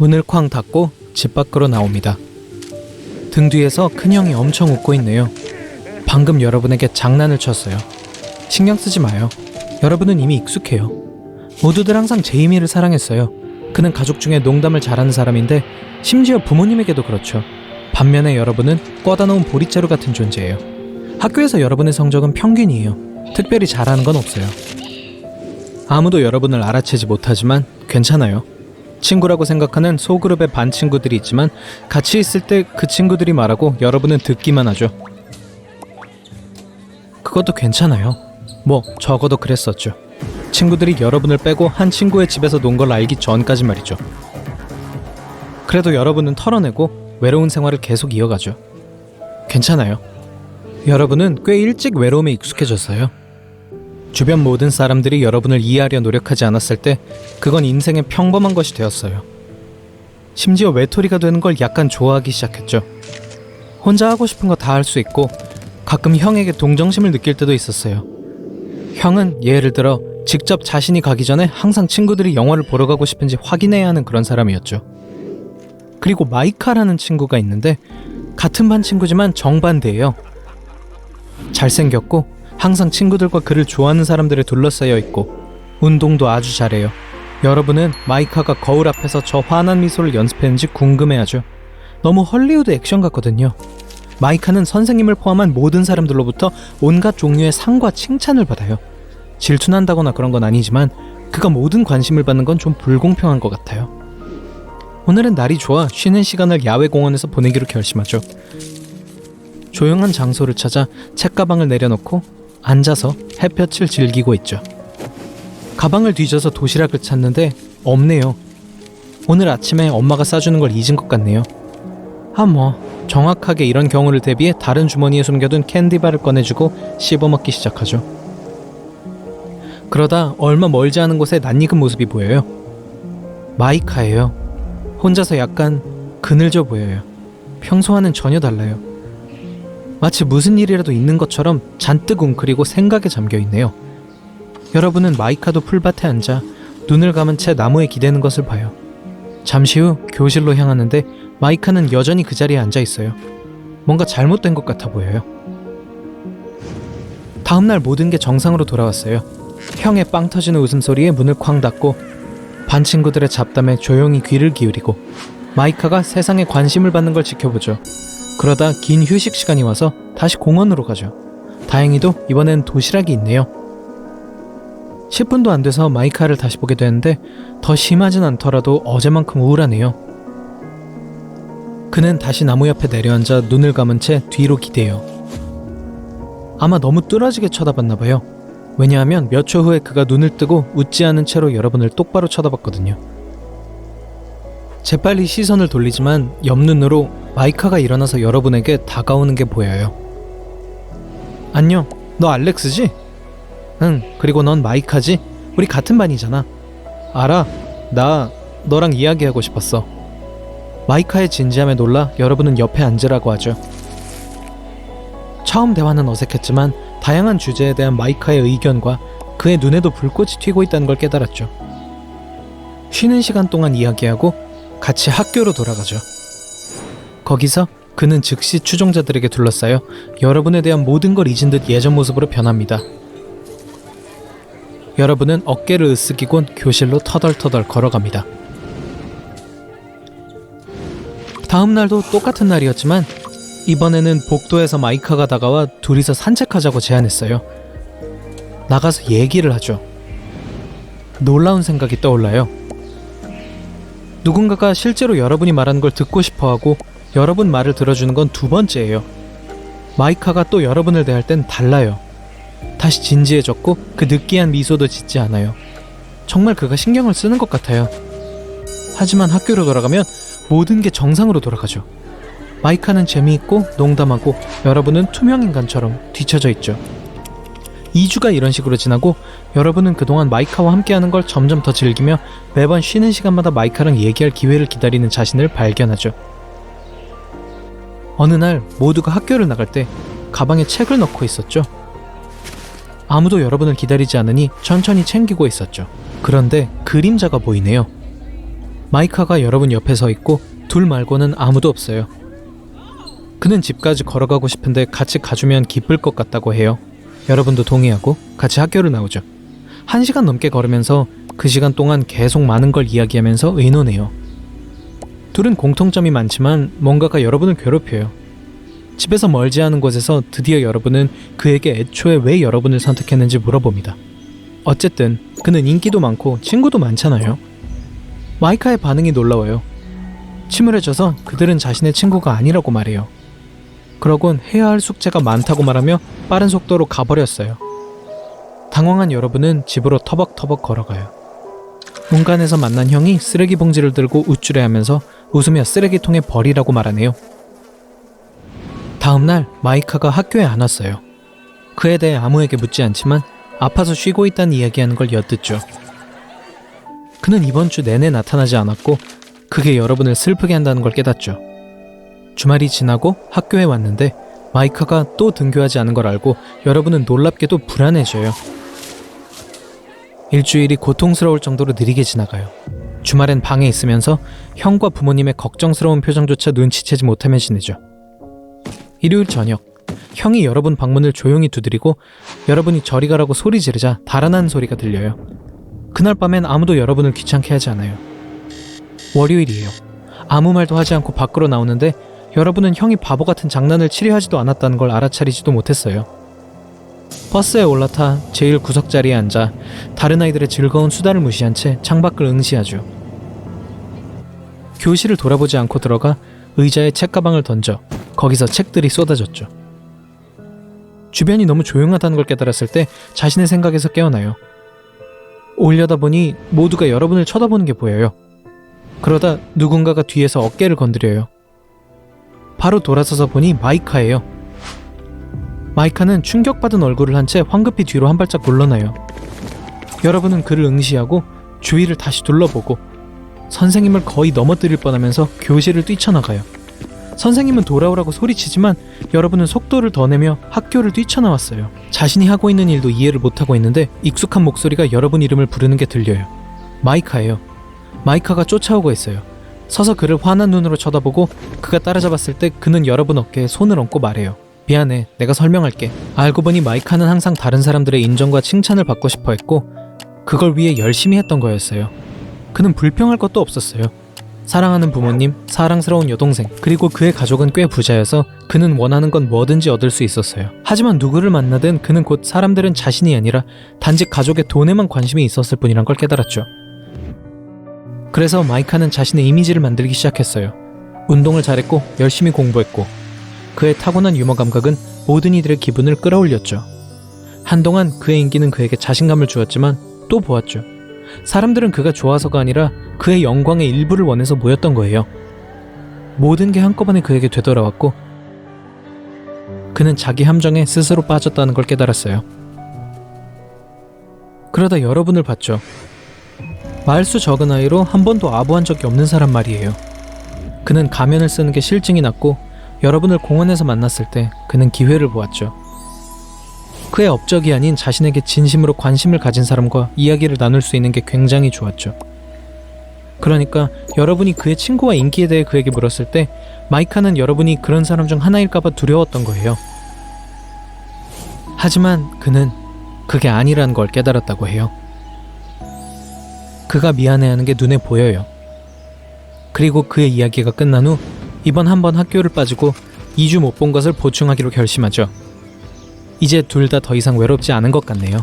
문을 쾅 닫고 집 밖으로 나옵니다. 등 뒤에서 큰형이 엄청 웃고 있네요. 방금 여러분에게 장난을 쳤어요. 신경 쓰지 마요. 여러분은 이미 익숙해요. 모두들 항상 제이미를 사랑했어요. 그는 가족 중에 농담을 잘하는 사람인데 심지어 부모님에게도 그렇죠. 반면에 여러분은 꿔다 놓은 보릿자루 같은 존재예요. 학교에서 여러분의 성적은 평균이에요. 특별히 잘하는 건 없어요. 아무도 여러분을 알아채지 못하지만 괜찮아요. 친구라고 생각하는 소그룹의 반 친구들이 있지만 같이 있을 때 그 친구들이 말하고 여러분은 듣기만 하죠. 그것도 괜찮아요. 뭐 적어도 그랬었죠. 친구들이 여러분을 빼고 한 친구의 집에서 논 걸 알기 전까지 말이죠. 그래도 여러분은 털어내고 외로운 생활을 계속 이어가죠. 괜찮아요. 여러분은 꽤 일찍 외로움에 익숙해졌어요. 주변 모든 사람들이 여러분을 이해하려 노력하지 않았을 때 그건 인생의 평범한 것이 되었어요. 심지어 외톨이가 되는 걸 약간 좋아하기 시작했죠. 혼자 하고 싶은 거 다 할 수 있고 가끔 형에게 동정심을 느낄 때도 있었어요. 형은 예를 들어 직접 자신이 가기 전에 항상 친구들이 영화를 보러 가고 싶은지 확인해야 하는 그런 사람이었죠. 그리고 마이카라는 친구가 있는데 같은 반 친구지만 정반대예요. 잘생겼고 항상 친구들과 그를 좋아하는 사람들에 둘러싸여 있고 운동도 아주 잘해요. 여러분은 마이카가 거울 앞에서 저 환한 미소를 연습했는지 궁금해하죠. 너무 헐리우드 액션 같거든요. 마이카는 선생님을 포함한 모든 사람들로부터 온갖 종류의 상과 칭찬을 받아요. 질투난다거나 그런 건 아니지만 그가 모든 관심을 받는 건 좀 불공평한 것 같아요. 오늘은 날이 좋아 쉬는 시간을 야외 공원에서 보내기로 결심하죠. 조용한 장소를 찾아 책가방을 내려놓고 앉아서 햇볕을 즐기고 있죠. 가방을 뒤져서 도시락을 찾는데 없네요. 오늘 아침에 엄마가 싸주는 걸 잊은 것 같네요. 정확하게 이런 경우를 대비해 다른 주머니에 숨겨둔 캔디바를 꺼내주고 씹어먹기 시작하죠. 그러다 얼마 멀지 않은 곳에 낯익은 모습이 보여요. 마이카예요. 혼자서 약간 그늘져 보여요. 평소와는 전혀 달라요. 마치 무슨 일이라도 있는 것처럼 잔뜩 웅크리고 생각에 잠겨있네요. 여러분은 마이카도 풀밭에 앉아 눈을 감은 채 나무에 기대는 것을 봐요. 잠시 후 교실로 향하는데 마이카는 여전히 그 자리에 앉아있어요. 뭔가 잘못된 것 같아 보여요. 다음날 모든 게 정상으로 돌아왔어요. 형의 빵 터지는 웃음소리에 문을 쾅 닫고 반 친구들의 잡담에 조용히 귀를 기울이고 마이카가 세상에 관심을 받는 걸 지켜보죠. 그러다 긴 휴식 시간이 와서 다시 공원으로 가죠. 다행히도 이번엔 도시락이 있네요. 10분도 안 돼서 마이카를 다시 보게 되는데 더 심하진 않더라도 어제만큼 우울하네요. 그는 다시 나무 옆에 내려앉아 눈을 감은 채 뒤로 기대요. 아마 너무 뚫어지게 쳐다봤나봐요. 왜냐하면 몇 초 후에 그가 눈을 뜨고 웃지 않은 채로 여러분을 똑바로 쳐다봤거든요. 재빨리 시선을 돌리지만 옆눈으로 마이카가 일어나서 여러분에게 다가오는 게 보여요. 안녕, 너 알렉스지? 응, 그리고 넌 마이카지? 우리 같은 반이잖아. 알아, 나 너랑 이야기하고 싶었어. 마이카의 진지함에 놀라 여러분은 옆에 앉으라고 하죠. 처음 대화는 어색했지만 다양한 주제에 대한 마이카의 의견과 그의 눈에도 불꽃이 튀고 있다는 걸 깨달았죠. 쉬는 시간 동안 이야기하고 같이 학교로 돌아가죠. 거기서 그는 즉시 추종자들에게 둘러싸여 여러분에 대한 모든 걸 잊은 듯 예전 모습으로 변합니다. 여러분은 어깨를 으쓱이곤 교실로 터덜터덜 걸어갑니다. 다음 날도 똑같은 날이었지만 이번에는 복도에서 마이카가 다가와 둘이서 산책하자고 제안했어요. 나가서 얘기를 하죠. 놀라운 생각이 떠올라요. 누군가가 실제로 여러분이 말하는 걸 듣고 싶어하고 여러분 말을 들어주는 건 두 번째예요. 마이카가 또 여러분을 대할 땐 달라요. 다시 진지해졌고 그 느끼한 미소도 짓지 않아요. 정말 그가 신경을 쓰는 것 같아요. 하지만 학교로 돌아가면 모든 게 정상으로 돌아가죠. 마이카는 재미있고 농담하고 여러분은 투명인간처럼 뒤처져 있죠. 2주가 이런 식으로 지나고 여러분은 그동안 마이카와 함께하는 걸 점점 더 즐기며 매번 쉬는 시간마다 마이카랑 얘기할 기회를 기다리는 자신을 발견하죠. 어느 날 모두가 학교를 나갈 때 가방에 책을 넣고 있었죠. 아무도 여러분을 기다리지 않으니 천천히 챙기고 있었죠. 그런데 그림자가 보이네요. 마이카가 여러분 옆에 서 있고 둘 말고는 아무도 없어요. 그는 집까지 걸어가고 싶은데 같이 가주면 기쁠 것 같다고 해요. 여러분도 동의하고 같이 학교를 나오죠. 1시간 넘게 걸으면서 그 시간 동안 계속 많은 걸 이야기하면서 의논해요. 둘은 공통점이 많지만 뭔가가 여러분을 괴롭혀요. 집에서 멀지 않은 곳에서 드디어 여러분은 그에게 애초에 왜 여러분을 선택했는지 물어봅니다. 어쨌든 그는 인기도 많고 친구도 많잖아요. 마이카의 반응이 놀라워요. 침울해져서 그들은 자신의 친구가 아니라고 말해요. 그러곤 해야 할 숙제가 많다고 말하며 빠른 속도로 가버렸어요. 당황한 여러분은 집으로 터벅터벅 걸어가요. 문간에서 만난 형이 쓰레기 봉지를 들고 우쭐해하면서 웃으며 쓰레기통에 버리라고 말하네요. 다음날 마이카가 학교에 안 왔어요. 그에 대해 아무에게 묻지 않지만 아파서 쉬고 있다는 이야기하는 걸 엿듣죠. 그는 이번 주 내내 나타나지 않았고 그게 여러분을 슬프게 한다는 걸 깨닫죠. 주말이 지나고 학교에 왔는데 마이카가 또 등교하지 않은 걸 알고 여러분은 놀랍게도 불안해져요. 일주일이 고통스러울 정도로 느리게 지나가요. 주말엔 방에 있으면서 형과 부모님의 걱정스러운 표정조차 눈치채지 못하며 지내죠. 일요일 저녁, 형이 여러분 방문을 조용히 두드리고 여러분이 저리 가라고 소리 지르자 달아난 소리가 들려요. 그날 밤엔 아무도 여러분을 귀찮게 하지 않아요. 월요일이에요. 아무 말도 하지 않고 밖으로 나오는데 여러분은 형이 바보 같은 장난을 치려 하지도 않았다는 걸 알아차리지도 못했어요. 버스에 올라타 제일 구석자리에 앉아 다른 아이들의 즐거운 수다를 무시한 채 창밖을 응시하죠. 교실을 돌아보지 않고 들어가 의자에 책가방을 던져 거기서 책들이 쏟아졌죠. 주변이 너무 조용하다는 걸 깨달았을 때 자신의 생각에서 깨어나요. 올려다보니 모두가 여러분을 쳐다보는 게 보여요. 그러다 누군가가 뒤에서 어깨를 건드려요. 바로 돌아서서 보니 마이카예요. 마이카는 충격받은 얼굴을 한 채 황급히 뒤로 한 발짝 물러나요. 여러분은 그를 응시하고 주위를 다시 둘러보고 선생님을 거의 넘어뜨릴 뻔하면서 교실을 뛰쳐나가요. 선생님은 돌아오라고 소리치지만 여러분은 속도를 더 내며 학교를 뛰쳐나왔어요. 자신이 하고 있는 일도 이해를 못하고 있는데 익숙한 목소리가 여러분 이름을 부르는 게 들려요. 마이카예요. 마이카가 쫓아오고 있어요. 서서 그를 화난 눈으로 쳐다보고 그가 따라잡았을 때 그는 여러분 어깨에 손을 얹고 말해요. 미안해, 내가 설명할게. 알고 보니 마이카는 항상 다른 사람들의 인정과 칭찬을 받고 싶어 했고 그걸 위해 열심히 했던 거였어요. 그는 불평할 것도 없었어요. 사랑하는 부모님, 사랑스러운 여동생, 그리고 그의 가족은 꽤 부자여서 그는 원하는 건 뭐든지 얻을 수 있었어요. 하지만 누구를 만나든 그는 곧 사람들은 자신이 아니라 단지 가족의 돈에만 관심이 있었을 뿐이란 걸 깨달았죠. 그래서 마이카는 자신의 이미지를 만들기 시작했어요. 운동을 잘했고 열심히 공부했고 그의 타고난 유머 감각은 모든 이들의 기분을 끌어올렸죠. 한동안 그의 인기는 그에게 자신감을 주었지만 또 보았죠. 사람들은 그가 좋아서가 아니라 그의 영광의 일부를 원해서 모였던 거예요. 모든 게 한꺼번에 그에게 되돌아왔고 그는 자기 함정에 스스로 빠졌다는 걸 깨달았어요. 그러다 여러분을 봤죠. 말수 적은 아이로 한 번도 아부한 적이 없는 사람 말이에요. 그는 가면을 쓰는 게 실증이 났고 여러분을 공원에서 만났을 때 그는 기회를 보았죠. 그의 업적이 아닌 자신에게 진심으로 관심을 가진 사람과 이야기를 나눌 수 있는 게 굉장히 좋았죠. 그러니까 여러분이 그의 친구와 인기에 대해 그에게 물었을 때 마이카는 여러분이 그런 사람 중 하나일까봐 두려웠던 거예요. 하지만 그는 그게 아니라는 걸 깨달았다고 해요. 그가 미안해하는 게 눈에 보여요. 그리고 그의 이야기가 끝난 후 이번 한 번 학교를 빠지고 2주 못 본 것을 보충하기로 결심하죠. 이제 둘 다 더 이상 외롭지 않은 것 같네요.